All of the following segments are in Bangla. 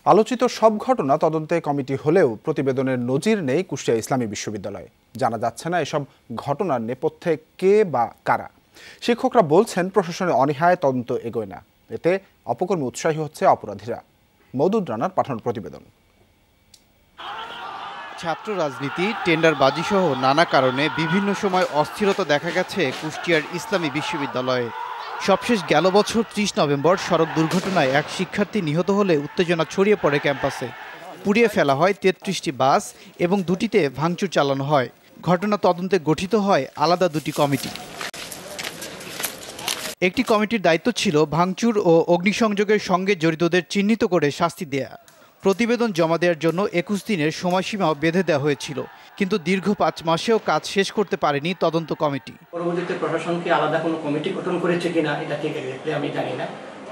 আলোচিত সব ঘটনা তদন্তে কমিটি হলেও প্রতিবেদনের নজির নেই কুষ্টিয়া ইসলামী বিশ্ববিদ্যালয়ে। জানা যাচ্ছে না এসব ঘটনার নেপথ্যে কে বা কারা। শিক্ষকরা বলছেন প্রশাসনের অনীহায় তদন্ত এগোয় না, এতে অপকর্মে উৎসাহী হচ্ছে অপরাধীরা। মওদুদ রানার পাঠানো প্রতিবেদন। ছাত্র রাজনীতি, টেন্ডারবাজি সহ নানা কারণে বিভিন্ন সময় অস্থিরতা দেখা গেছে কুষ্টিয়ার ইসলামী বিশ্ববিদ্যালয়ে। সবশেষ গেল বছর 30 নভেম্বর সড়ক দুর্ঘটনায় এক শিক্ষার্থী নিহত হলে উত্তেজনা ছড়িয়ে পড়ে ক্যাম্পাসে। পুড়িয়ে ফেলা হয় 33টি বাস এবং দুটিতে ভাঙচুর চালানো হয়। ঘটনা তদন্তে গঠিত হয় আলাদা দুটি কমিটি। একটি কমিটির দায়িত্ব ছিল ভাঙচুর ও অগ্নিসংযোগের সঙ্গে জড়িতদের চিহ্নিত করে শাস্তি দেয়া। প্রতিবেদন জমা দেওয়ার জন্য 21 দিনের সময়সীমাও বেঁধে দেওয়া হয়েছিল, কিন্তু দীর্ঘ 5 মাসেও কাজ শেষ করতে পারেনি তদন্ত কমিটি। পরবর্তীতে প্রশাসন কি আলাদা কোনো কমিটি গঠন করেছে কিনা এটা ঠিক আমি জানি না।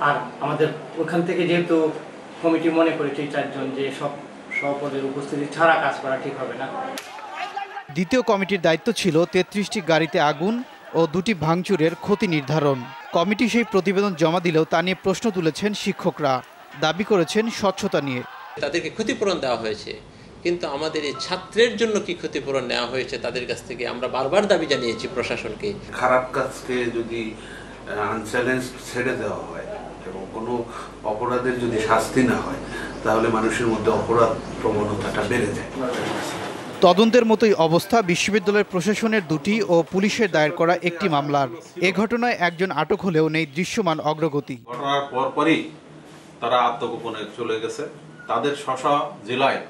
আর আমাদের ওখান থেকে যেহেতু কমিটি মনে করেছে 4 জন যে সব পদের উপস্থিতি ছাড়া কাজ করা ঠিক হবে না। দ্বিতীয় কমিটির দায়িত্ব ছিল 33টি গাড়িতে আগুন ও 2টি ভাঙচুরের ক্ষতি নির্ধারণ। কমিটি সেই প্রতিবেদন জমা দিলেও তা নিয়ে প্রশ্ন তুলেছেন শিক্ষকরা। দাবি করেছেন স্বচ্ছতা নিয়ে। তাদেরকে ক্ষতিপূরণ দেওয়া হয়েছে, কিন্তু আমাদের এই ছাত্রের জন্য কি ক্ষতিপূরণ নেওয়া হয়েছে তাদের কাছ থেকে আমরা বারবার দাবি জানিয়েছি প্রশাসনকে। খারাপ কাজকে যদি আনচ্যালেঞ্জ ছেড়ে দেওয়া হয় এবং কোনো অপরাধের যদি শাস্তি না হয়, তাহলে মানুষের মধ্যে অপরাধ প্রবণতাটা বেড়ে যায়। তদন্তের মতোই অবস্থা বিশ্ববিদ্যালয়ের প্রশাসনের 2টি ও পুলিশের দায়ের করা একটি মামলার। এ ঘটনায় একজন আটক হলেও নেই দৃশ্যমান অগ্রগতি। ঘটনার পরপরই তারা আত্মগোপনে চলে গেছে। তাদের স্ব জেলায়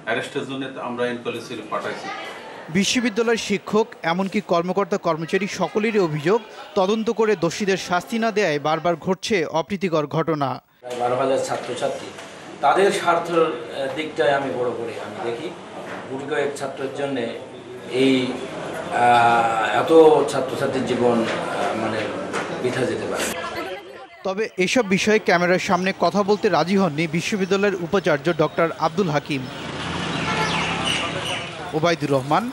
অ্যারেস্টের জন্য আমরা এনকোয়ারি পাঠাইছি। বিশ্ববিদ্যালয়ের শিক্ষক এমনকি কর্মকর্তা কর্মচারী সকলেরই অভিযোগ, তদন্ত করে দোষীদের শাস্তি না দেয়ায় বারবার ঘটছে অপ্রীতিকর ঘটনা। 12,000 ছাত্রছাত্রী, তাদের স্বার্থের দিকটাই আমি বড় করে আমি দেখি। গুটি কয়েক ছাত্রের জন্য এই এত ছাত্রছাত্রীর জীবন বৃথা যেতে পারে। তবে এসব বিষয়ে ক্যামেরার সামনে কথা বলতে রাজি হননি বিশ্ববিদ্যালয়ের উপাচার্য ডক্টর আব্দুল হাকিম। ওবায়দুর রহমান,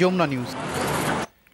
যমুনা নিউজ।